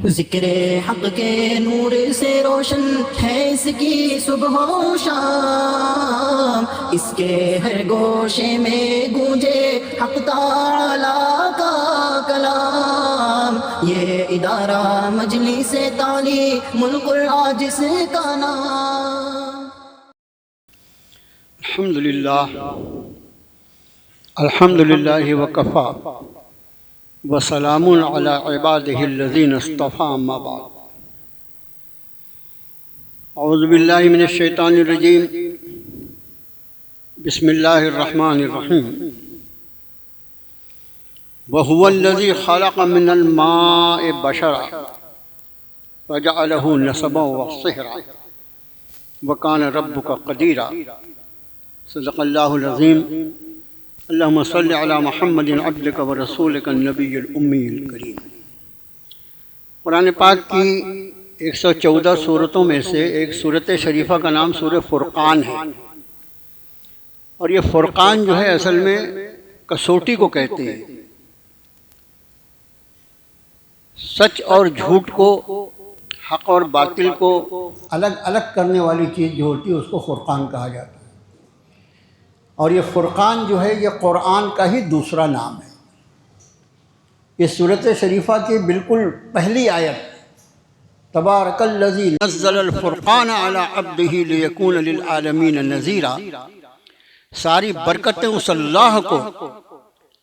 ज़िक्रे हक़ के नूर से रोशन है इसकी सुबह व शाम, इसके हर गोशे में गूंजे हक़ ताला का कलाम। ये इदारा मजलिस-ए तालीमुल कुरान जिसका नाम। अल्हम्दुलिल्लाह वकफ़ा वसलामुन अला इबादिहिल्लज़ीना इस्तफ़ा अम्मा बाद। औज़ु बिल्लाहि मिनश शैतानिर रजीम। बिस्मिल्लाहिर रहमानिर रहीम। वहुवल्लज़ी खलक़ मिनल माइ बशरा वजअलहु नसबन व सिहरा वकान रब्बुका क़दीरा। सदक़ल्लाहुल अज़ीम। अल्लाहुम्मा सल्लि अला मुहम्मदिन अब्दिका व रसूलिका नबिय्यिल उम्मील करीम। कुरान पाक की 114 सूरतों में से एक सूरत शरीफा का नाम सूरह फुरक़ान है। और ये फुरक़ान जो है असल में कसौटी को कहते हैं। सच और झूठ को, हक़ और बातिल को अलग अलग करने वाली चीज़ जो होती है उसको फुरक़ान कहा जाता है। और ये फुरक़ान जो है ये कुरान का ही दूसरा नाम है। इस सूरत शरीफा की बिल्कुल पहली आयत तबारकल्लज़ी नज़्ज़लल फ़ुरक़ान अला अब्दिही लियकून लिल आलमीन नज़ीरा। सारी बरकतें उस अल्लाह को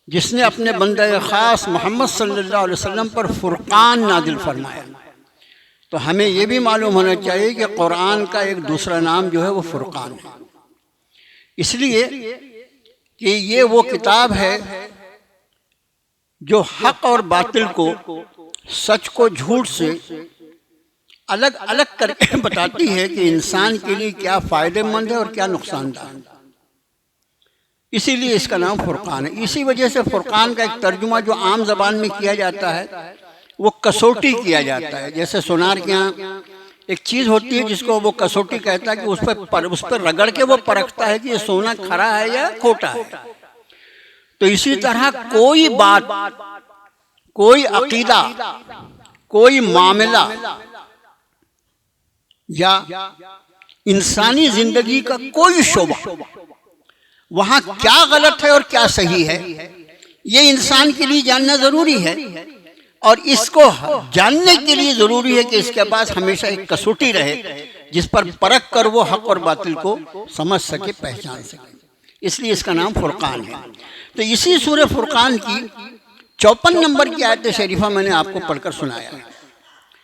जिसने अपने बंदे ख़ास मोहम्मद सल्लल्लाहु अलैहि वसल्लम पर फ़ुरक़ान नाज़िल फरमाया। तो हमें ये भी मालूम होना चाहिए कि कुरान का एक दूसरा नाम जो है वो फ़ुरक़ान है, इसलिए कि ये वो किताब है जो हक़ और बातिल को, सच को झूठ से अलग अलग करके बताती है कि इंसान के लिए क्या फ़ायदेमंद है और क्या नुकसानदायक है। इसीलिए इसका नाम फुरक़ान है। इसी वजह से फुरक़ान का एक तर्जुमा जो आम ज़बान में किया जाता है वो कसौटी किया जाता है। जैसे सोनार के यहाँ एक चीज़ होती है जिसको वो कसौटी कहता है कि उस पर रगड़ के वो परखता है कि ये सोना खरा है या खोटा है। तो इसी तरह कोई बात, कोई अकीदा, कोई मामला या इंसानी जिंदगी का कोई शोबा, वहाँ क्या गलत है और क्या सही है ये इंसान के लिए जानना ज़रूरी है। और इसको जानने के लिए ज़रूरी है कि इसके पास हमेशा एक कसौटी रहे जिस पर परख कर वो हक़ और बातिल को समझ सके, पहचान सके। इसलिए इसका नाम फुरक़ान है। तो इसी सूरह फुरक़ान की 54 नंबर की आयत शरीफा मैंने आपको पढ़कर सुनाया,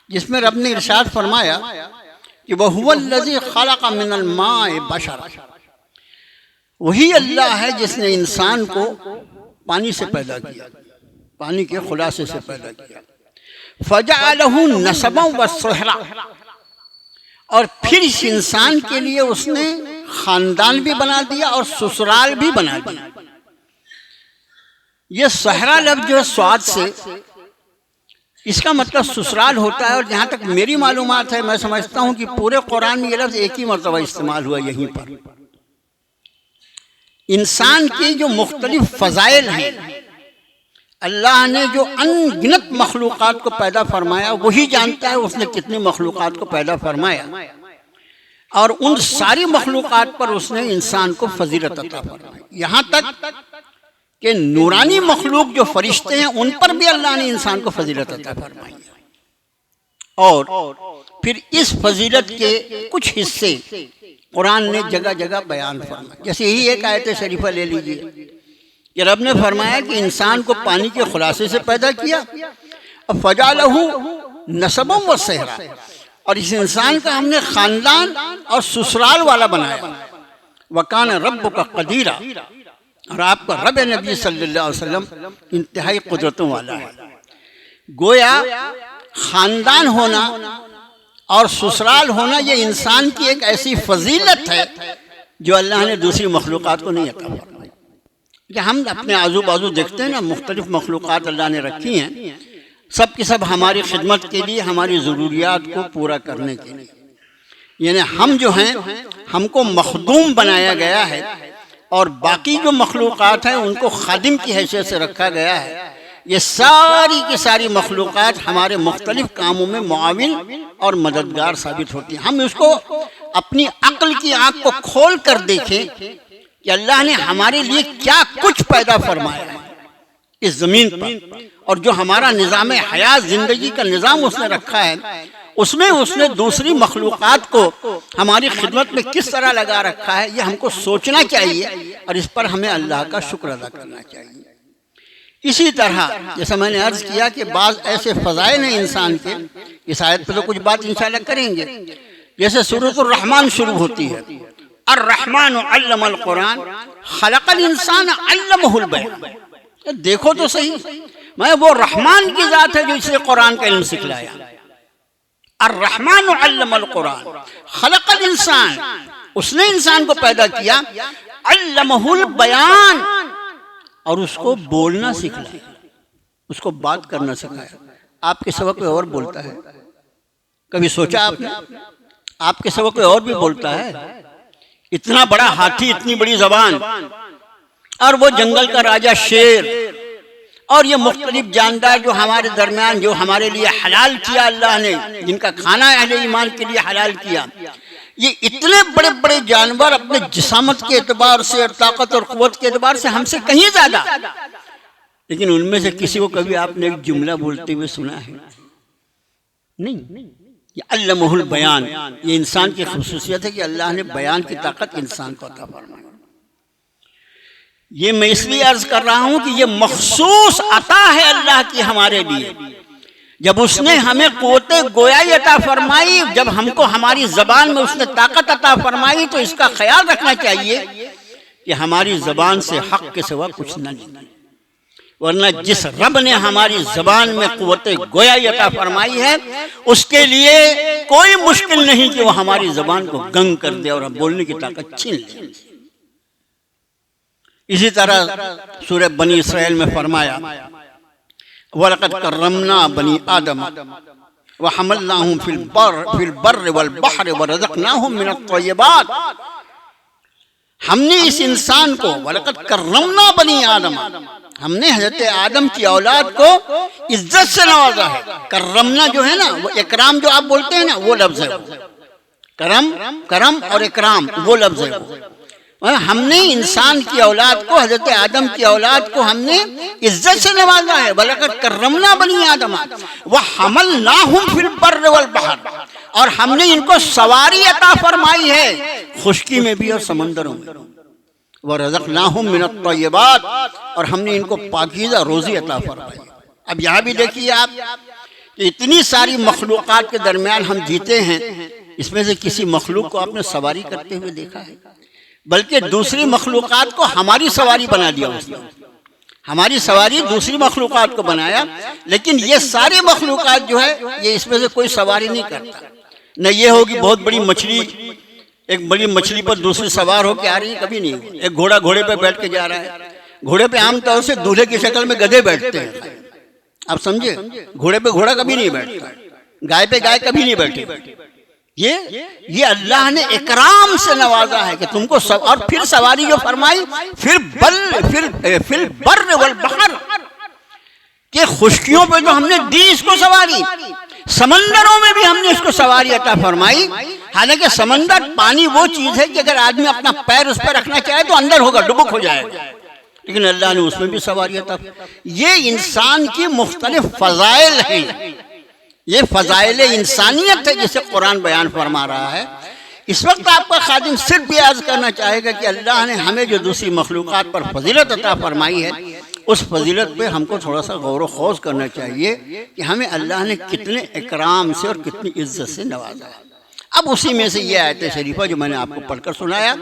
जिसमें रब ने इरशाद फरमाया कि वहुवल्लज़ी खलक़ मिनल माइ बशरा। वही अल्लाह है जिसने इंसान को पानी से पैदा किया, पानी के खुलासे से पैदा किया। फजअलहु नसबन व सिहरा। और फिर इस इंसान के लिए उसने खानदान भी बना दिया और ससुराल भी बना दिया। ये सहरा लफ्ज़ जो है स्वाद से, इसका मतलब ससुराल होता है। और जहाँ तक मेरी मालूमात है, मैं समझता हूँ कि पूरे कुरान में ये लफ्ज़ एक ही मरतबा इस्तेमाल हुआ यहीं पर। इंसान की जो मुख्तलिफ फ़ज़ाइल हैं, अल्लाह ने जो अनगिनत मखलूक़ात को पैदा फरमाया वही जानता है उसने कितनी मखलूक़ात को पैदा फरमाया। और उन सारी मखलूक़ात पर उसने इंसान को फजीलत अता फरमाई। यहाँ तक कि नूरानी मखलूक जो फरिश्ते हैं उन पर भी अल्लाह ने इंसान को फजीलत अता फरमाई। और फिर इस फजीलत के कुछ हिस्से कुरान ने जगह जगह बयान फरमाया। जैसे यही एक आयत शरीफा ले लीजिए कि रब ने फरमाया कि इंसान को पानी के खुलासे से पैदा किया और फजअलहु नसबन व सिहरा। और इस इंसान का हमने खानदान और ससुराल वाला बनाया। वकान रब्बुका क़दीरा। और आपका रब नबी सल्लल्लाहु अलैहि वसल्लम इंतहाई कुदरतों वाला है। गोया खानदान होना और ससुराल होना ये इंसान की एक ऐसी फजीलत है जो अल्लाह ने दूसरी मखलूक़ात को नहीं अता फरमाई। कि हम अपने आजू बाजू देखते हैं ना, मुख्तलिफ मखलूक़ात अल्लाह ने रखी हैं, सब की सब हमारी खिदमत के लिए, हमारी ज़रूरियात को पूरा करने के लिए। यानी हम जो हैं हमको मखदूम बनाया गया है और बाकी जो मखलूक़ात हैं उनको खादिम की हैसियत से रखा गया है। ये सारी की सारी मखलूक़ात हमारे मुख्तलिफ कामों में मुआविन और मददगार साबित होती हैं। हम उसको अपनी अक्ल की आंख को खोल कर देखें कि अल्लाह ने हमारे लिए क्या कुछ पैदा फरमाया है इस ज़मीन पर, और जो हमारा निज़ाम हयात ज़िंदगी का निज़ाम उसने रखा है, उसमें उसने दूसरी मखलूक़ात को हमारी खिदमत में किस तरह लगा रखा है, ये हमको सोचना चाहिए और इस पर हमें अल्लाह का शुक्र अदा करना चाहिए। इसी तरह जैसा मैंने अर्ज़ किया कि बाज़ ऐसे फ़ज़ाइल हैं इंसान के, इस आयत पर तो कुछ बात इंशाअल्लाह करेंगे। जैसे सूरतुर रहमान शुरू होती है, अर्रहमान अल्लमल कुरान खलक़ल इंसान अल्लमहुल बयान। देखो तो सही, मैं वो रहमान की ज़ात है जो इसे कुरान का इल्म सिखलाया। अर्रहमान अल्लमल कुरान खलक़ल इंसान, उसने इंसान को पैदा किया, अल्लमहुल बयान, और उसको बोलना सिखलाया, उसको बात करना सिखाया। आपके सिवा कोई और बोलता है? कभी सोचा आपने? आपके सिवा कोई और भी बोलता है? इतना बड़ा हाथी, इतनी बड़ी जबान, और वो जंगल का राजा शेर, और ये मुख्तलिफ जानदार जो हमारे दरमियान, जो हमारे लिए हलाल किया अल्लाह ने, जिनका खाना अहले ईमान के लिए हलाल किया, ये इतने बड़े बड़े जानवर अपने जिसामत के एतबार से और ताकत और क़ुव्वत के एतबार से हमसे कहीं ज्यादा, लेकिन उनमें से किसी को कभी आपने एक जुमला बोलते हुए सुना है? नहीं। ये अल्लमहुल बयान, ये इंसान की खुसूसियत है कि अल्लाह ने बयान की ताकत इंसान को अता फरमाई। ये मैं इसलिए अर्ज कर रहा हूं कि ये मखसूस अता है अल्लाह की हमारे लिए। जब उसने हमें क़ुव्वत गोयाई अता फरमाई, जब हमको हमारी ज़बान में उसने ताकत अता फरमाई, तो इसका ख्याल रखना चाहिए कि हमारी ज़बान से हक़ के सिवा कुछ न निकले। वरना जिस रब ने हमारी ज़बान में क़ुव्वत गोयाई अता फरमाई है, उसके लिए कोई मुश्किल नहीं कि वो हमारी ज़बान को गंग कर दे और हम बोलने की ताकत छीन ले। इसी तरह सूरह बनी इसराइल में फरमाया, वलक़द कर्रमना बनी आदम व हमलनाहुम फिल बर्र वल बहर व रज़क़नाहुम मिनत तय्यबात। हमने इस इंसान को, वलक़द कर्रमना बनी आदम, हमने हजरत आदम की औलाद को इज्जत से नवाजा है। कर्रमना जो है ना, वो इकराम जो आप बोलते हैं ना, वो लफ्ज़ है। करम और इकराम वो लफ्ज़ है। हमने इंसान की औलाद को, हजरत आदम की औलाद को हमने इज्जत से नवाजा है। वलक़द कर्रमना बनी आदम व हमलनाहुम फिल बर्र वल बहर, और हमने इनको सवारी अता फरमाई है, खुश्की में भी और समंदरों में। व रज़क़नाहुम मिनत तय्यबात, और हमने इनको पाकीज़ा रोज़ी अता फरमाई। अब यहाँ भी देखिए आप कि इतनी सारी मखलूक़ात के दरमियान हम जीते हैं, इसमें से किसी मखलूक को आपने सवारी करते हुए देखा है? बल्कि दूसरी मखलूक़ात को हमारी सवारी बना दिया उसने। हमारी सवारी दूसरी मखलूक़ात को बनाया, लेकिन ये सारी मखलूक़ात जो है, ये इसमें से कोई सवारी नहीं करता। न ये होगी बहुत बड़ी मछली, एक बड़ी मछली पर दूसरी सवार होकर आ रही है, कभी नहीं। एक घोड़ा घोड़े पे बैठ के जा रहा है। घोड़े पे आमतौर से दूल्हे की शक्ल में गधे बैठते हैं, आप समझे? घोड़े पे घोड़ा कभी नहीं बैठता, गाय पे गाय कभी नहीं बैठी। ये अल्लाह ने इकराम से नवाजा है कि तुमको और फिर सवारी जो फरमाई, फिर बर्र वल बहर, के खुश्कियों पे जो हमने दी इसको सवारी, समंदरों में भी हमने इसको सवारी अता फरमाई। हालांकि समंदर पानी वो चीज है कि अगर आदमी अपना पैर उस पर रखना चाहे तो अंदर होगा, डुबुक हो जाएगा, लेकिन अल्लाह ने उसमें भी सवारी अता। ये इंसान की मुख्तलिफ फजाइल हैं, ये फजाइल इंसानियत है जिसे कुरान बयान फरमा रहा है। इस वक्त आपका खादिम सिर्फ भी अर्ज करना चाहेगा कि अल्लाह ने हमें जो दूसरी मखलूक़ात पर फजीलत अता फरमाई है, उस फजीलत पे हमको थोड़ा सा गौर व खौज करना चाहिए कि हमें अल्लाह ने कितने इकराम से और कितनी इज्जत से नवाजा है। अब उसी में से ये आयत शरीफा जो मैंने आपको पढ़कर सुनाया,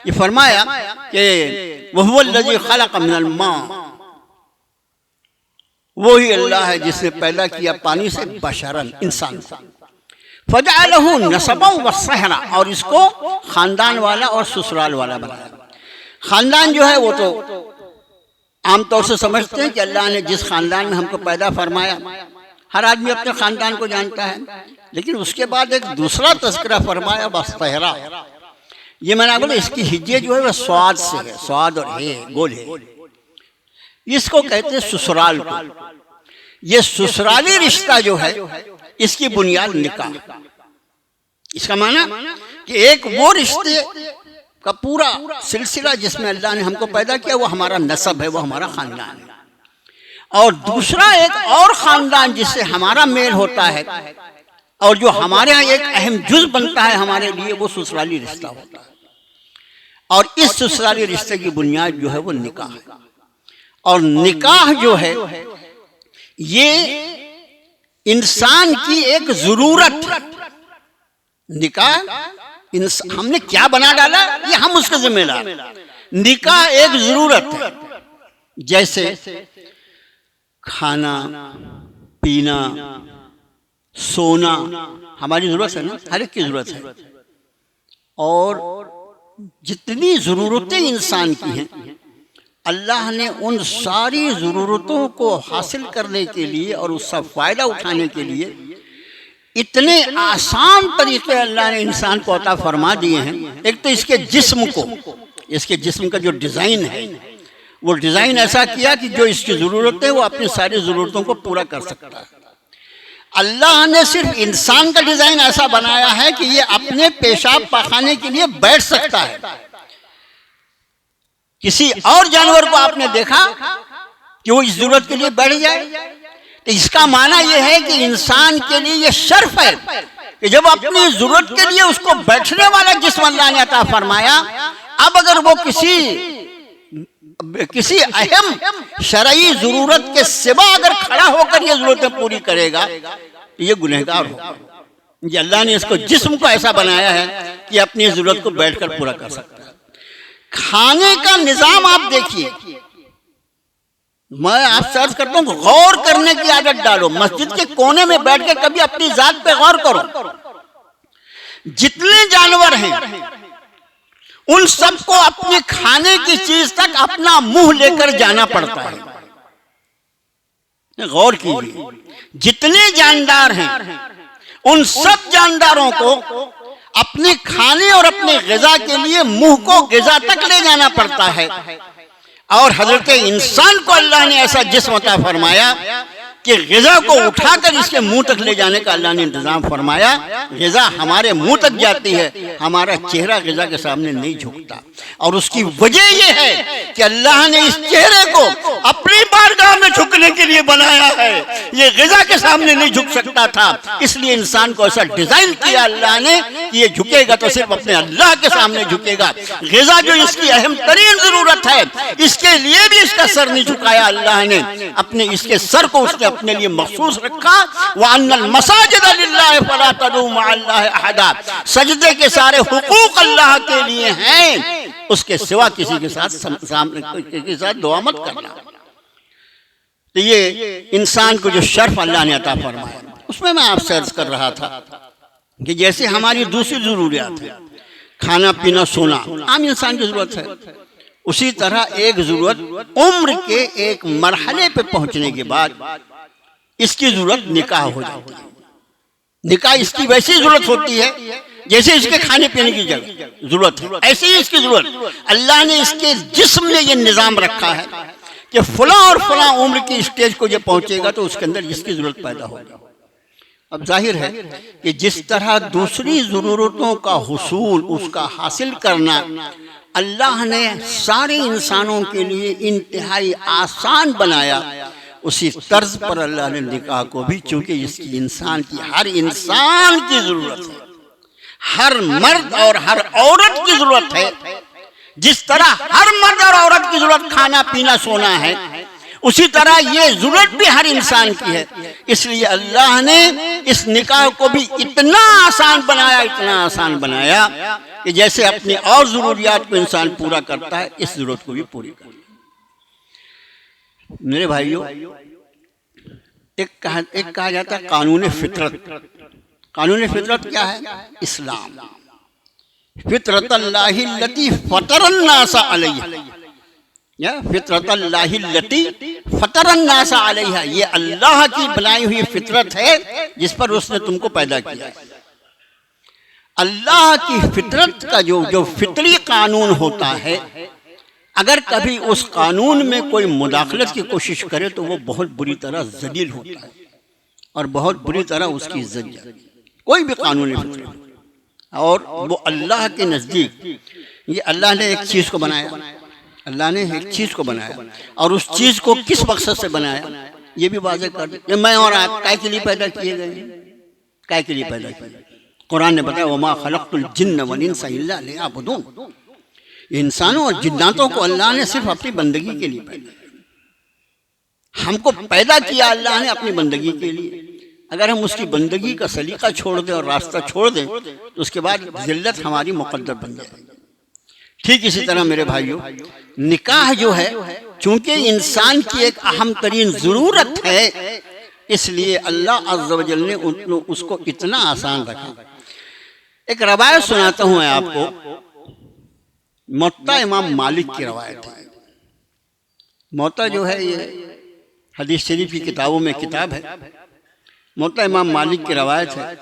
ये फरमाया कि वहुवल्लज़ी खलक़ मिनल मा, वही अल्लाह है जिसने पैदा किया पानी से बशरन, इंसान को, फजअलहु नसबन व सहरा, और इसको खानदान वाला और ससुराल वाला बनाया। खानदान जो है वो तो आमतौर से समझते हैं कि अल्लाह ने जिस खानदान में हमको पैदा फरमाया, हर आदमी अपने खानदान को जानता है, लेकिन उसके बाद एक दूसरा तज़किरा फरमाया बस्तहरा। ये मैंने बोला इसकी हिज्जे जो है वह स्वाद से है, स्वाद और है गोल है, इसको कहते हैं ससुराल को। ये ससुराली रिश्ता जो है इसकी बुनियाद निकाह। इसका माना कि एक वो रिश्ते का पूरा सिलसिला जिसमें अल्लाह ने हमको पैदा किया, वो हमारा नसब है, वो हमारा खानदान है। और दूसरा एक और खानदान जिससे हमारा मेल होता है और जो हमारे यहाँ एक अहम जुज बनता है हमारे लिए, वो ससुराली रिश्ता होता है। और इस ससुराली रिश्ते की बुनियाद जो है वो निकाह है। और निकाह जो है ये इंसान की एक जरूरत है। निकाह हमने क्या बना डाला ये हम उसके जिम्मेदार। निकाह एक जरूरत है, जैसे खाना पीना सोना हमारी जरूरत है ना, हर एक की जरूरत है। और जितनी जरूरतें इंसान की हैं, अल्लाह ने उन सारी जरूरतों को हासिल करने के लिए और उसका फायदा उठाने के लिए इतने आसान तरीके अल्लाह ने इंसान को अता फरमा दिए हैं। एक तो इसके जिस्म को, इसके जिस्म का जो डिजाइन है, वो डिजाइन ऐसा किया कि जो इसकी जरूरत है वो अपनी सारी जरूरतों को पूरा कर सकता है। अल्लाह ने सिर्फ इंसान का डिजाइन ऐसा बनाया है कि ये अपने पेशाब पाखाने के लिए बैठ सकता है। किसी और जानवर को आपने देखा कि वो इस जरूरत के लिए बैठ जाए? तो इसका माना यह है कि इंसान के लिए यह शर्फ है कि जब अपनी जरूरत के लिए उसको बैठने वाला जिस्म अल्लाह ने अता फरमाया, अब अगर वो किसी अहम शरई जरूरत के सिवा अगर खड़ा होकर ये जरूरतें पूरी करेगा तो ये गुनहगार होगा। ये अल्लाह ने इसको जिस्म को ऐसा बनाया है कि अपनी जरूरत को बैठकर पूरा कर सकता है। खाने का निजाम आप देखिए, मैं आप सर्च करता हूं, गौर करने की आदत डालो। मस्जिद के कोने में बैठ के कभी अपनी जात पे गौर करो। जितने जानवर हैं उन सबको अपने खाने की चीज तक अपना मुंह लेकर जाना पड़ता है। गौर कीजिए, जितने जानदार हैं उन सब जानदारों को अपने खाने और अपने ग़िज़ा के लिए मुंह को ग़िज़ा तक ले जाना पड़ता है। और हजरत इंसान को अल्लाह ने ऐसा जिस्म अता फरमाया कि ग़िज़ा को उठाकर इसके मुंह तक ले जाने का अल्लाह ने इंतजाम फरमाया। ग़िज़ा हमारे मुंह तक जाती है, हमारा चेहरा ग़िज़ा के सामने नहीं झुकता। और उसकी वजह यह है कि अल्लाह ने इस चेहरे को अपनी बारगाह में झुकने के लिए बनाया है। ये ग़िज़ा के सामने नहीं झुक सकता था, इसलिए इंसान को ऐसा डिजाइन किया अल्लाह ने कि ये झुकेगा तो सिर्फ अपने अल्लाह के सामने झुकेगा। ग़िज़ा जो इसकी अहम तरीन जरूरत है, इसके लिए भी इसका सर नहीं झुकाया अल्लाह ने। अपने इसके सर को उसने अपने लिए मखसूस रखा। वअन्नल मसाजिद लिल्लाहि फला तदऊ मअल्लाहि अहदा, सजदे के सारे हुकूक अल्लाह के लिए हैं, उसके सिवा किसी के साथ दुआ मत करना। तो ये इंसान को जो शर्फ अल्लाह ने अता फरमाया, उसमें मैं आपसे अर्ज कर रहा था कि जैसे हमारी दूसरी जरूरियात है, खाना पीना सोना आम इंसान की जरूरत है, उसी तरह एक जरूरत उम्र के एक मरहले पे पहुंचने के बाद इसकी जरूरत निकाह हो जाती है। निकाह इसकी वैसी जरूरत होती है जैसे इसके खाने पीने की जरूरत है, ऐसे ही इसकी जरूरत। अल्लाह ने इसके जिस्म में ये निजाम रखा है कि फला और फला उम्र की स्टेज को जब पहुंचेगा तो उसके अंदर इसकी जरूरत पैदा होगी। अब जाहिर है कि जिस तरह दूसरी जरूरतों का हुसूल, उसका हासिल करना अल्लाह ने सारे इंसानों के लिए इंतहाई आसान बनाया, उसी तर्ज पर अल्लाह ने निकाह को भी, चूंकि इसकी इंसान की हर इंसान की जरूरत है, हर मर्द और हर औरत की जरूरत है, जिस तरह हर मर्द और औरत की जरूरत खाना पीना सोना है, उसी तरह ये जरूरत भी हर इंसान की है। इसलिए अल्लाह ने इस निकाह को भी इतना आसान बनाया, इतना आसान बनाया कि जैसे अपनी और जरूरियात को इंसान पूरा करता है, इस जरूरत को भी पूरी करता है। मेरे भाइयों, एक कहा जाता है कानून फितरत। कानून फितरत क्या है? इस्लाम। फितरतल्लाहि लती फतरन्नास अलैहा, या फितरतल्लाहि लती फतरन्नास अलैहा, ये अल्लाह की बनाई हुई फितरत है जिस पर उसने तुमको पैदा किया। अल्लाह की फितरत का जो फितरी कानून होता है, अगर कभी उस कानून में कोई मुदाखलत की कोशिश करे तो वो बहुत बुरी तरह जलील होता है और बहुत बुरी तरह उसकी इज्जत जाती है, कोई भी कानूनी फैसला। और वो अल्लाह के नज़दीक, ये अल्लाह ने एक चीज़ को बनाया, अल्लाह ने एक चीज़ को बनाया और उस चीज़ को किस मकसद से बनाया ये भी वाज़ेह कर दे। मैं और आप काय के लिए पैदा किए गए, काय के लिए पैदा किए? कुरान ने बताया वमा खलक़तुल जिन्न वल इंसा इल्ला लियअबुदून, इंसानों और जिन्नातों को अल्लाह ने सिर्फ अपनी बंदगी के लिए पैदा किया। हमको पैदा किया अल्लाह ने अपनी बंदगी के लिए। अगर हम उसकी बंदगी का सलीका छोड़ दें और रास्ता छोड़ दें तो उसके बाद जिल्लत हमारी मुक़द्दर बन जाएगी। ठीक इसी तरह मेरे भाइयों, निकाह जो है चूंकि इंसान की एक अहम तरीन ज़रूरत है, इसलिए अल्लाह अज़्ज़ व जल ने उसको इतना आसान रखा। एक रवायत सुनाता हूँ मैं आपको, मुअत्ता इमाम मालिक की रवायत है। मुअत्ता जो है ये हदीस शरीफ की किताबों में किताब है। मुअत्ता इमाम मालिक की रवायत है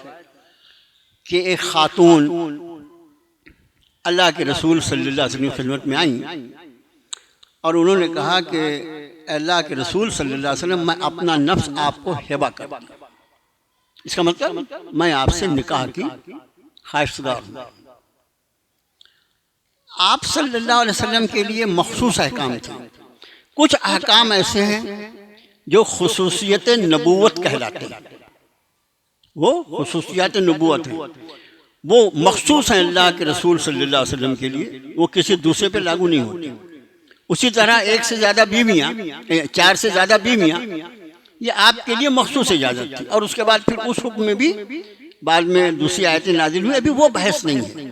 कि एक खातून अल्लाह के रसूल सल्लल्लाहु अलैहि वसल्लम में आई और उन्होंने कहा कि अल्लाह के रसूल सल्लल्लाहु अलैहि वसल्लम, मैं अपना नफ्स आपको हिबा कर दूं। इसका मतलब मैं आपसे निकाह की ख्वाहिशगार हूँ। आप सल्लल्लाहु अलैहि वसल्लम के लिए मखसूस अहकाम थे। कुछ अहकाम ऐसे हैं जो खुसूसियत नबूवत कहलाते हैं, वो खुसूसियत नबूवत है, वो मखसूस हैं अल्लाह के रसूल सल्लल्लाहु अलैहि वसल्लम के लिए, वो किसी दूसरे पे लागू नहीं होती। उसी तरह एक से ज़्यादा बीवियाँ, 4 से ज़्यादा बीवियाँ, ये आपके लिए मखसूस इजाज़त थी। और उसके बाद फिर उस हुक्म में भी बाद में दूसरी आयतें नाजिल हुई, अभी वो बहस नहीं है।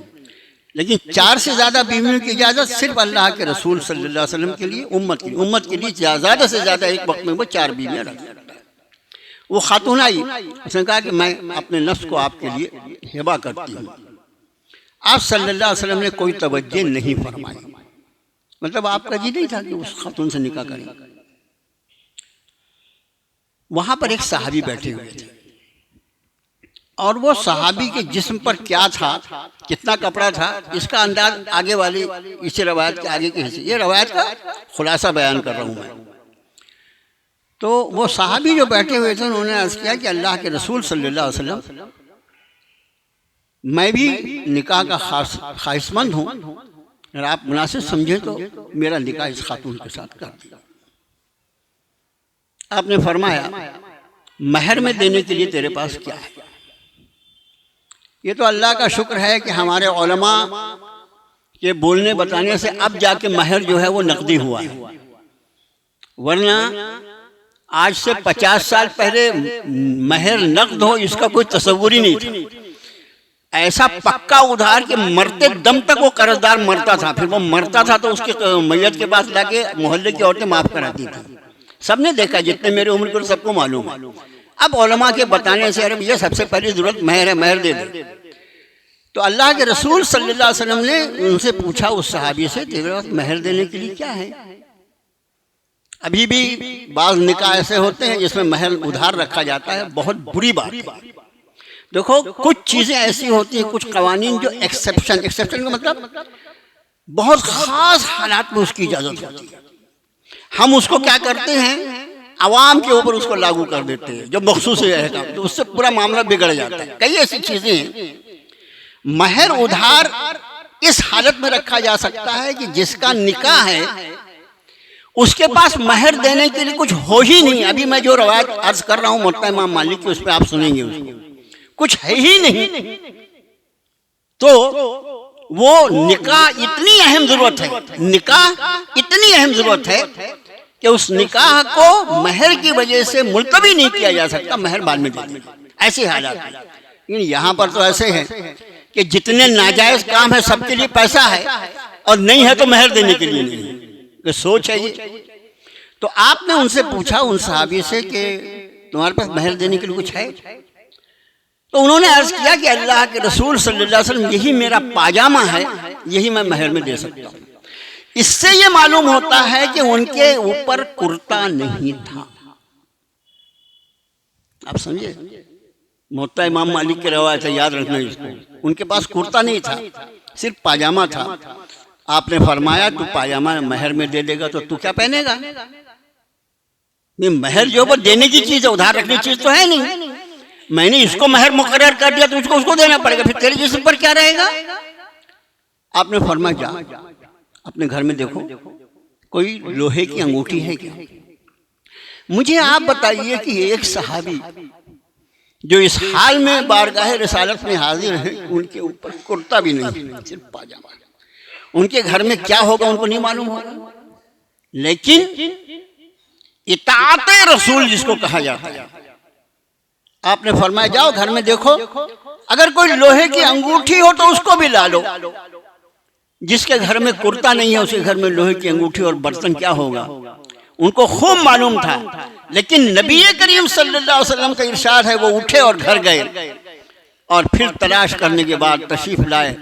लेकिन 4 से ज़्यादा बीवियों की इजाज़त सिर्फ अल्लाह के रसूल सल्लल्लाहु अलैहि वसल्लम के लिए, उम्मत के लिए ज़्यादा से ज़्यादा एक वक्त में वो 4 बीवियाँ रख सकता है। वो खातून आई, उसने कहा कि मैं अपने नफ्स को आपके लिए हिबा करती हूँ। आप सल्लल्लाहु अलैहि वसल्लम ने कोई तवज्जो नहीं फरमाई, मतलब आपका जी नहीं था कि उस खातून से निकाह करें। वहां पर एक सहाबी बैठे हुए थे और वो सहाबी के जिस्म पर क्या था, कितना कपड़ा था, इसका अंदाज आगे वाली इसी रवायत के आगे के हिस्से, ये रवायत का खुलासा बयान कर रहा हूँ मैं। तो वो सहाबी जो बैठे हुए थे उन्होंने अर्ज़ किया कि अल्लाह के रसूल सल्लल्लाहु अलैहि वसल्लम, मैं भी निकाह का ख्वाहिशमंद हूँ, अगर आप मुनासिब समझें तो मेरा निकाह इस खातून के साथ कर दिया। आपने फरमाया महर में देने के लिए तेरे पास क्या है? ये तो अल्लाह का शुक्र है कि हमारे उलमा के बोलने बताने से अब जाके महर जो है वो नकदी हुआ है, वरना आज से 50 साल पहले महर नकद हो इसका कोई तसव्वुर ही नहीं था। ऐसा पक्का उधार कि मरते दम तक वो कर्जदार मरता था, फिर वो मरता था तो उसके मैयत के पास लाके मोहल्ले की औरतें माफ कराती थी। सबने देखा, जितने मेरी उम्र के सबको मालूम है। अब उलमा के बताने से अरे ये सबसे पहली जरूरत महर है, महर दे दे। तो अल्लाह के रसूल सल्लल्लाहु अलैहि वसल्लम ने उनसे पूछा, उस सहाबी से, तेरे पास महर देने के लिए क्या है? अभी भी बाज़ निकाह ऐसे होते हैं जिसमें महर उधार रखा जाता है, बहुत बुरी बात है। देखो कुछ चीजें ऐसी होती हैं, कुछ कवानीन जो एक्सेप्शन का मतलब बहुत खास हालात में उसकी इजाजत होती है, हम उसको क्या करते हैं, अवाम के ऊपर उसको लागू कर देते हैं जो मखसूस है, तो उससे पूरा मामला बिगड़ जाता है। कई ऐसी चीजें हैं। महर उधार इस हालत में रखा जा सकता है कि जिसका निकाह है उसके पास महर देने के लिए कुछ हो ही नहीं। अभी मैं जो रवायत अर्ज कर रहा हूँ मुअत्ता इमाम मालिक की, उस पर आप सुनेंगे, उसको कुछ है ही नहीं। तो वो निकाह इतनी अहम जरूरत है, निकाह इतनी अहम जरूरत है कि उस निकाह को महर की वजह से मुलतवी नहीं किया जा सकता, महर बाद में देंगे, ऐसे हालात हैं। लेकिन यहाँ पर तो ऐसे है कि जितने नाजायज काम है सबके लिए पैसा है और नहीं है तो महर देने के लिए नहीं है, कि सोच है ये। तो आपने उनसे पूछा, उन सहाबी से, कि तुम्हारे पास महर देने के लिए कुछ है? तो उन्होंने अर्ज किया कि अल्लाह के रसूल सल्लल्लाहु अलैहि वसल्लम, यही मेरा पाजामा है, यही मैं महर में दे सकता हूँ। इससे ये मालूम होता है कि उनके ऊपर कुर्ता नहीं था। आप समझे, मुअत्ता इमाम मालिक की रवायत है, याद रखना इसको। उनके पास कुर्ता नहीं था, सिर्फ पाजामा था। आपने फरमाया तू पायजामा महर में दे देगा तो तू क्या पहनेगा? महर जो वो देने की चीज है, उधार रखने की चीज तो है नहीं। मैंने इसको महर मुकर्रर कर दिया तो उसको देना पड़ेगा, फिर तेरे जिस्म पर क्या रहेगा? आपने फरमाया जा अपने घर में देखो कोई लोहे की अंगूठी है क्या? मुझे आप बताइए कि एक सहाबी जो इस हाल में बारगाह रिसालत में हाजिर है, उनके ऊपर कुर्ता भी नहीं, सिर्फ पाजामा, उनके घर में क्या होगा उनको नहीं मालूम होगा। लेकिन इताअत रसूल जिसको कहा जाता है, आपने फरमाया जाओ घर में देखो, अगर कोई लोहे की अंगूठी हो तो उसको भी ला लो। जिसके घर में कुर्ता नहीं है उसके घर में लोहे की अंगूठी और बर्तन क्या होगा, उनको खूब मालूम था। लेकिन नबी करीम सल्लल्लाहु अलैहि वसल्लम का इरशाद है, वो उठे और घर गए और फिर तलाश करने के बाद तशरीफ लाए,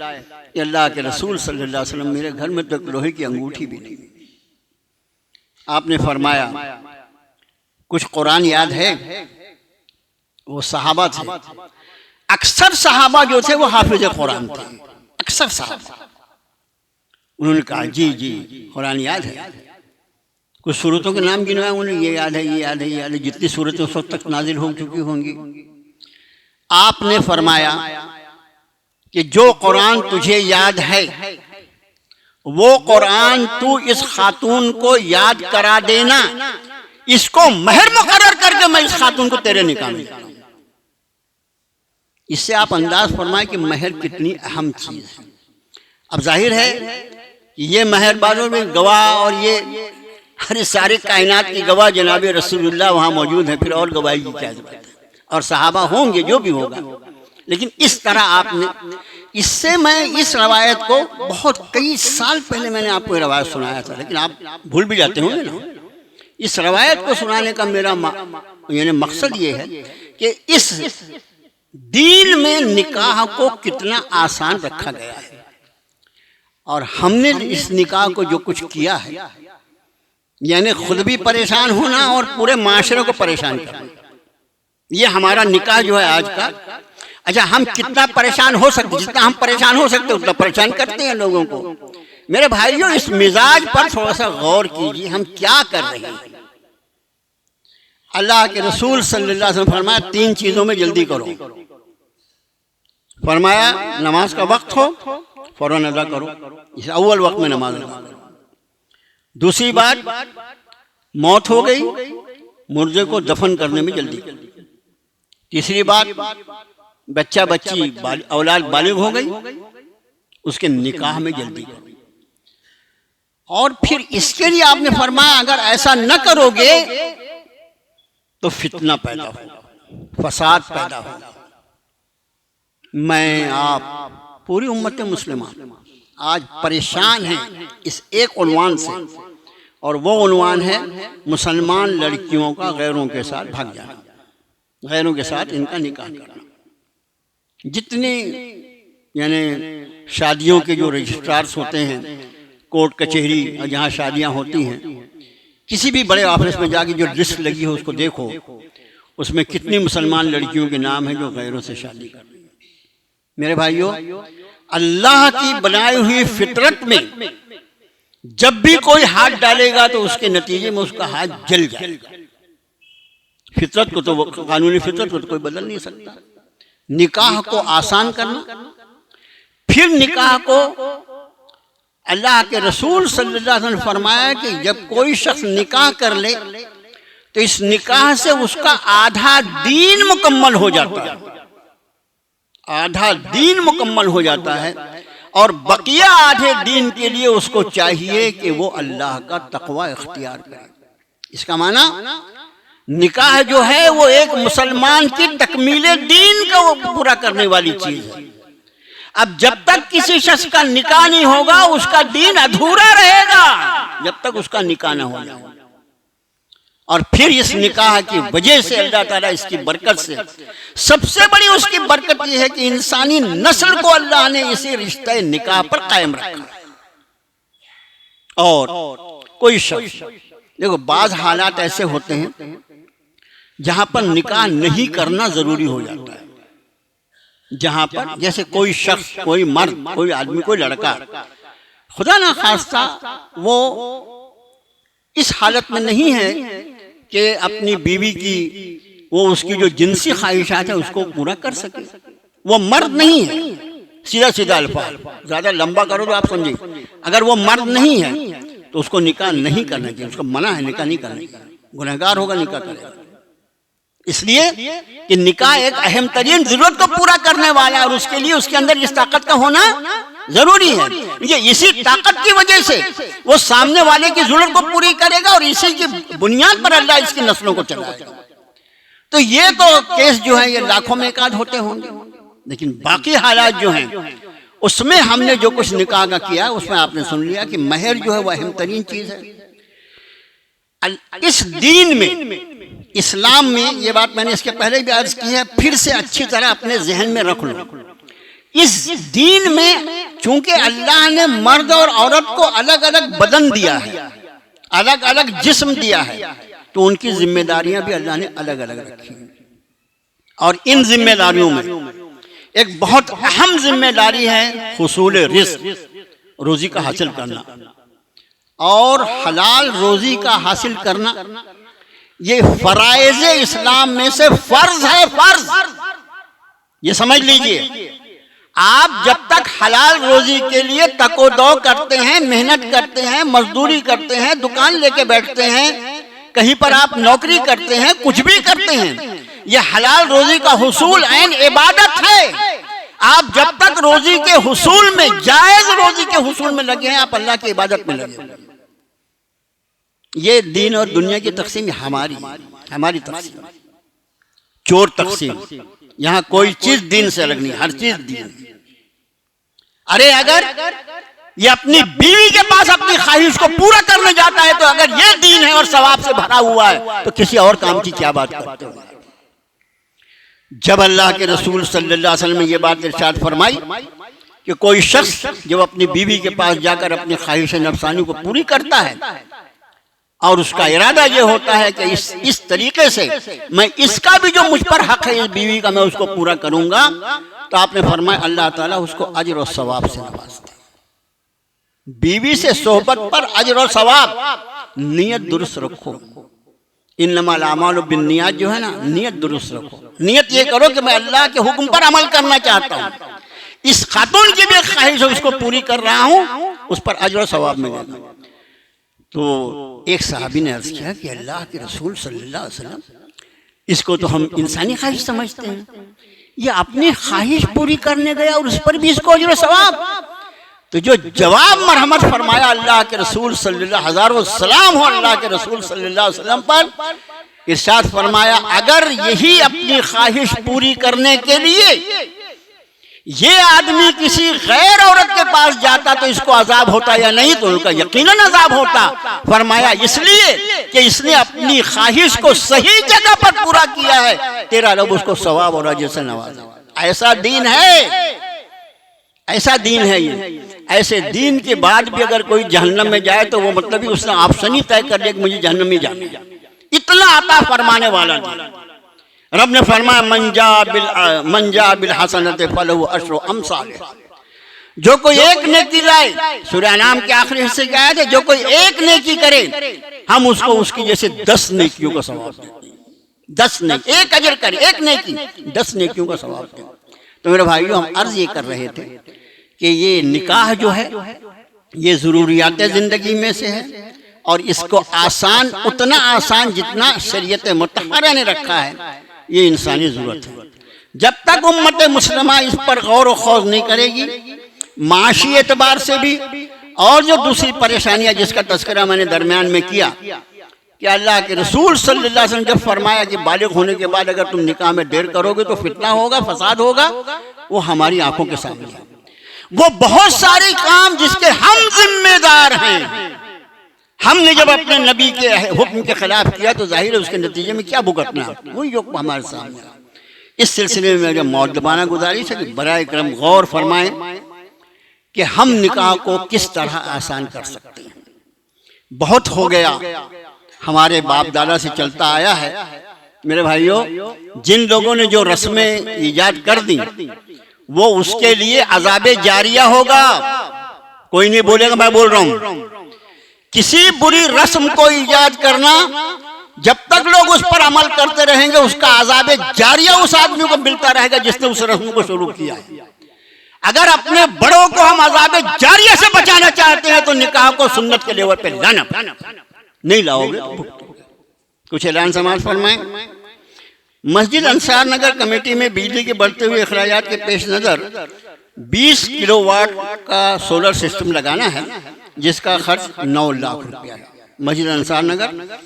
अल्लाह के रसूल सल्लल्लाहु अलैहि वसल्लम मेरे घर में तो लोहे की अंगूठी भी नहीं। आपने फरमाया कुछ कुरान याद है? वो सहाबा थे, अक्सर सहाबा जो थे वो हाफिज कुरान थे, अक्सर सहाबा। उन्होंने कहा जी जी कुरान याद है, कुछ सूरतों के नाम गिनवाए उन्हें, ये याद है, ये याद है, ये याद है, जितनी सूरतें उस वक्त तक नाजिल हो चुकी होंगी। आपने फरमाया कि जो कुरान तुझे याद है वो कुरान तू इस खातून को याद करा देना, इसको महर मुकर्रर करके मैं इस खातून को तेरे निकाह में दूंगा। इससे आप अंदाज फरमाएं कि महर कितनी अहम चीज है। अब जाहिर है ये महर बाजों में गवाह, और ये हर सारे कायनात की गवाह जनाब रसूलुल्लाह वहां मौजूद है, फिर और गवाही की क्या जरूरत है? और सहाबा होंगे जो भी होगा। लेकिन इस तरह आपने, इससे मैं इस रवायत को बहुत कई साल पहले मैंने आपको रवायत सुनाया था, लेकिन आप भूल भी जाते होंगे ना। इस रवायत को सुनाने का मेरा यानी मकसद ये है कि इस दीन में निकाह को कितना आसान रखा गया है, और हमने इस निकाह को जो कुछ किया है, यानी खुद भी परेशान होना और पूरे माशरे को परेशान करना, ये हमारा निकाह जो है आज का। अच्छा, हम कितना परेशान हो सकते, जितना हम परेशान हो सकते उतना परेशान करते हैं लोगों को। मेरे भाइयों, इस मिजाज पर थोड़ा सा गौर कीजिए, हम क्या कर रहे हैं। अल्लाह के रसूल सल्लल्लाहु अलैहि वसल्लम फरमाया 3 चीजों में जल्दी करो। फरमाया नमाज का वक्त हो फौरन अदा करो, इस अव्वल वक्त में नमाज अदा करो। दूसरी बात, मौत हो गई, मुर्दे को दफन करने में जल्दी। तीसरी बात, बच्चा बच्ची औलाद बालिग हो गई, उसके निकाह में जल्दी करो। और फिर इसके लिए आपने फरमाया अगर ऐसा न करोगे तो फितना पैदा होगा, फसाद पैदा होगा। मैं आप पूरी उम्मत मुस्लिमान आज परेशान हैं इस एक उन्वान से, और वो उन्वान है मुसलमान लड़कियों का गैरों के साथ भाग जाना, गैरों के साथ इनका निकाह करना। जितनी यानी शादियों के जो रजिस्ट्रार्स होते हैं, कोर्ट कचहरी जहाँ शादियाँ होती हैं, किसी भी बड़े ऑफिस में जाके जो लिस्ट लगी हो उसको देखो, उसमें कितनी मुसलमान लड़कियों के नाम हैं जो गैरों से शादी कर रही हैं। मेरे भाइयों, अल्लाह की बनाई हुई फितरत में जब भी कोई हाथ डालेगा तो उसके नतीजे में उसका हाथ जल जाएगा। फितरत को तो, कानूनी फितरत को तो कोई बदल नहीं सकता। निकाह को आसान करना, फिर निकाह को अल्लाह के रसूल सल्लल्लाहु अलैहि वसल्लम ने फरमाया कि जब कोई शख्स निकाह कर ले तो इस निकाह से उसका आधा दीन मुकम्मल हो जाता है, आधा दीन मुकम्मल हो जाता है। और बकिया आधे दीन के लिए उसको चाहिए कि वो अल्लाह का तकवा इख्तियार करे। इसका माना निकाह जो है वो एक मुसलमान की तकमीले दीन का वो पूरा करने वाली चीज है। अब जब तक किसी शख्स का निकाह नहीं होगा उसका दीन अधूरा रहेगा, जब तक उसका निकाह ना हो जाए। और फिर इस निकाह की वजह से अल्लाह ताला इसकी बरकत से, सबसे बड़ी उसकी बरकत यह है कि इंसानी नस्ल को अल्लाह ने इसी रिश्ते निकाह पर कायम रखा। और कोई शख्स, देखो बाज हालात ऐसे होते हैं जहां पर निकाह नहीं करना जरूरी हो जाता है, जहां पर जैसे कोई शख्स, कोई मर्द, कोई आदमी, कोई लड़का खुदा ना खास्ता वो इस हालत में नहीं है कि अपनी बीवी की वो उसकी जो जिनसी ख्वाहिशात है उसको पूरा कर सके। वो मर्द नहीं है, सीधा सीधा अल्फाज, ज्यादा लंबा करो तो आप समझिए। अगर वो मर्द नहीं है तो उसको निकाह नहीं करना चाहिए, उसको मना है निकाह नहीं करना, गुनहगार होगा निकाह करेगा। इसलिए कि निकाह एक अहम तरीन जरूरत को पूरा करने वाला है और उसके लिए उसके अंदर इस ताकत का होना जरूरी है। ये इसी ताकत की वजह से वो सामने वाले की जरूरत को पूरी करेगा और इसी की बुनियाद पर अल्लाह इसकी नस्लों को चलाएगा। तो ये तो केस जो है ये लाखों में एकाध होते होंगे, लेकिन बाकी हालात जो हैं उसमें हमने जो कुछ निकाह का किया उसमें आपने सुन लिया कि महर जो है वह अहम तरीन चीज है। इस दीन में, इस्लाम में, ये बात मैंने इसके पहले भी अर्ज की है, फिर से अच्छी तरह अपने जहन में रख लो। इस दीन में चूंकि अल्लाह ने मर्द और औरत को अलग अलग बदन दिया है, अलग अलग जिस्म दिया है, तो उनकी जिम्मेदारियां भी अल्लाह ने अलग अलग रखी हैं। और इन जिम्मेदारियों में एक बहुत अहम जिम्मेदारी है हुसूल रिज़्क़, रोजी का हासिल करना और हलाल रोजी का हासिल करना। ये फराइज इस्लाम में से फर्ज है, फर्ज। ये समझ लीजिए, आप जब तक हलाल रोजी के लिए तकोदो करते हैं, मेहनत करते हैं, मजदूरी करते हैं, दुकान लेके बैठते हैं, कहीं पर आप नौकरी करते हैं, कुछ भी करते हैं, यह हलाल रोजी का हुसूल ऐन इबादत है। आप जब तक रोजी के हुसूल में, जायज रोजी के हुसूल में लगे हैं, आप अल्लाह की इबादत में लगे हैं। ये दीन और दुनिया की तकसीम हमारी तकसीम, चोर तकसीम। यहां कोई चीज दीन से अलग नहीं, हर चीज दीन। अरे अगर ये अपनी बीवी के पास अपनी ख्वाहिश को पूरा करने जाता है तो अगर ये दीन है और सवाब से भरा हुआ है तो किसी और काम की क्या बात करते हो। जब अल्लाह के रसूल सल्लल्लाहु अलैहि वसल्लम ने ये बात इरशाद फरमाई कि कोई शख्स जब अपनी बीवी के पास जाकर अपनी ख्वाहिश नफ्सानी को पूरी करता है और उसका इरादा ये होता है कि इस तरीके से मैं इसका भी जो मुझ पर हक है इस बीवी का मैं उसको पूरा करूंगा, तो आपने फरमाया अल्लाह ताला उसको अजर और सवाब से नवाजता है। बीवी से सोहबत पर अजर और सवाब। नियत दुरुस्त रखो, इन्नमल आमालु बिन्नियात जो है ना, नियत दुरुस्त रखो। नियत ये करो कि मैं अल्लाह के हुक्म पर अमल करना चाहता हूँ, इस खातून की भी ख्वाहिश है उसको पूरी कर रहा हूँ, उस पर अजर और सवाब मिलेगा। तो एक सहाबी ने अर्ज किया कि अल्लाह के रसूल सल्लल्लाहु अलैहि वसल्लम, इसको तो हम इंसानी ख्वाहिश समझते हैं, ये अपनी ख्वाहिश पूरी करने गया और उस पर भी इसको अजर और सवाब। तो जो जवाब मरहमत फरमाया अल्लाह के रसूल सल्लल्लाहु हज़ारों सलाम हो अल्लाह के रसूल सल्लल्लाहु अलैहि वसल्लम पर, इरशाद फरमाया अगर यही अपनी ख्वाहिश पूरी करने के लिए ये आदमी किसी गैर औरत के पास जाता तो इसको अजाब होता या नहीं, तो उनका यकीनन अजाब होता। फरमाया इसलिए कि इसने अपनी ख्वाहिश को सही जगह पर पूरा किया है, तेरा रब उसको सवाब और अजर से नवाज़ेगा। ऐसा दीन है, ऐसा दीन है ये। ऐसे दीन के बाद भी अगर कोई जहन्नम में जाए तो वो मतलब ही उसने ऑप्शन ही तय कर लिया कि मुझे जहन्नम में जाना है। इतना अता फरमाने वाला दीन। रब ने फरमाया मंजा बिल हसनत फलहु अशरु अमसालिहा, जो कोई एक नेकी लाए, सूरह अनाम के आखिरी हिस्से का आयत है, जो कोई एक नेकी करे हम उसको उसकी जैसे 10 नेकियों का सवाब देते हैं। 10 नेकी, एक अजर करे, एक नेकी 10 नेकियों का सवाब देते हैं। तो मेरे भाइयों, हम अर्ज ये कर रहे थे कि ये निकाह जो है ये ज़रूरियात ज़िंदगी में से है और इसको आसान, उतना आसान जितना शरीयत मुतहरा ने रखा है, ये इंसानी ज़रूरत है। जब तक उम्मत मुस्लिमा इस पर गौर व खौज नहीं करेगी, माशी एतबार से भी और जो दूसरी परेशानियां जिसका तस्करा मैंने दरमियान में किया कि अल्लाह के रसूल सल्लल्लाहु अलैहि वसल्लम जब फरमाया कि बालिग होने के बाद अगर तुम निकाह में देर करोगे तो फितना होगा, फसाद होगा, वो हमारी आंखों के सामने है। वो बहुत सारे काम जिसके हम जिम्मेदार हैं, हमने जब अपने नबी के हुक्म के खिलाफ किया तो जाहिर है उसके नतीजे में क्या भुगतना, वही जो हमारे सामने। इस सिलसिले में मेरा मौदबाना गुजारिश है कि बराए करम गौर फरमाएं कि हम निकाह को किस तरह आसान कर सकते हैं। बहुत हो गया, हमारे बाप दादा से चलता आया है। मेरे भाइयों, जिन लोगों ने जो रस्में ईजाद कर दी वो उसके लिए अजाबे जारिया होगा। कोई नहीं बोलेगा, मैं बोल रहा हूं। किसी बुरी रस्म को ईजाद करना, जब तक लोग उस पर अमल करते रहेंगे उसका अज़ाब जारिया उस आदमी को मिलता रहेगा जिसने उस रस्म को शुरू किया है। अगर अपने बड़ों को हम अज़ाब जारिया से बचाना चाहते हैं तो निकाह को सुन्नत के लेवल पे लाना, नहीं लाओगे कुछ ऐलान समाज फरमाएं। मस्जिद अंसार नगर कमेटी में बिजली के बढ़ते हुए अखराजात के पेश नज़र 20 किलोवाट का सोलर सिस्टम लगाना है जिसका खर्च 9 लाख रुपया है। मस्जिद अंसार नगर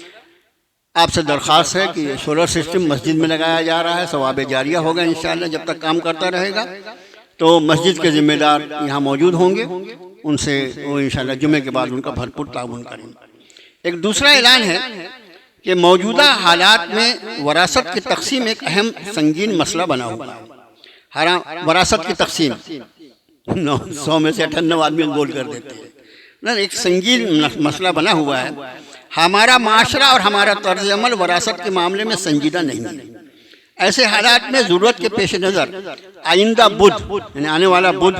आपसे दरख्वास्त है कि सोलर सिस्टम मस्जिद में लगाया जा रहा है, सवाब जारिया होगा इंशाअल्लाह। जब तक काम करता रहेगा तो मस्जिद के जिम्मेदार यहाँ मौजूद होंगे, उनसे वो इंशाअल्लाह जुमे के बाद उनका भरपूर ताउन करेंगे। एक दूसरा ऐलान है कि मौजूदा हालात में वरासत की तकसीम एक अहम संगीन मसला बना हुआ है। वरासत की तकसीम 100 में से 98 आदमी गोल कर देते हैं ना, एक संगीन मसला बना हुआ है। हमारा माशरा और हमारा तर्ज अमल वरासत के मामले में संजीदा नहीं है। ऐसे हालात में ज़रूरत के पेश नज़र आइंदा बुध यानी आने वाला बुध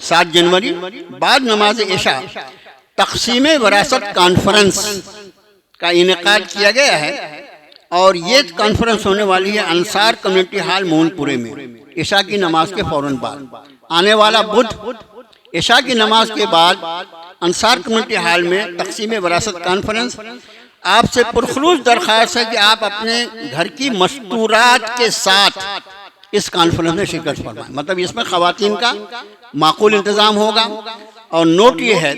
7 जनवरी बाद नमाज इशा तकसीम वरासत कॉन्फ्रेंस का इनेकाद किया गया है और ये कॉन्फ्रेंस होने वाली है अंसार कम्युनिटी हॉल मोहनपुरे में इशा की नमाज के फौरन बाद। आने वाला बुध इशा की नमाज के बाद अंसार कम्युनिटी हॉल में तकसीम वरासत कॉन्फ्रेंस। आपसे पुरखलूस दरख्वास्त है कि आप अपने घर की मस्तूरात के साथ इस कॉन्फ्रेंस में शिरकत फरमाएं। मतलब इसमें ख़वातीन का माकूल इंतज़ाम होगा। और नोट ये है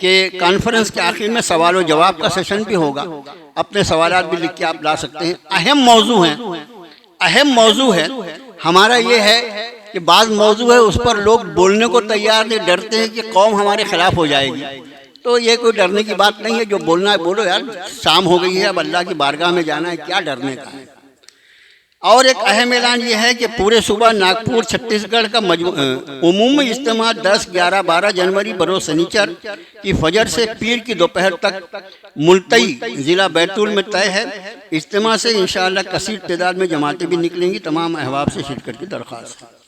कि कॉन्फ्रेंस के आखिर में सवाल और जवाब का सेशन भी होगा। अपने सवालात भी लिख के आप ला सकते हैं। अहम मौजू है हमारा ये है कि बाज़ मौजू है उस पर लोग बोलने को तैयार नहीं, डरते हैं कि कौम हमारे खिलाफ हो जाएगी। तो ये कोई डरने की बात नहीं है, जो बोलना है बोलो यार, शाम हो गई है, अब अल्लाह की बारगाह में जाना है, क्या डरने का है। और एक अहम ऐलान ये है कि पूरे सूबा नागपुर छत्तीसगढ़ का उमूमी इज्तिमा 10, 11, 12 जनवरी बरोज़ शनिचर की फजर से पीर की दोपहर तक मुल्तई ज़िला बैतूल में तय है। इज्तिमा से इंशाअल्लाह कसीर तादाद में जमातें भी निकलेंगी। तमाम अहबाब से शिरकत की दरख्वास्त है।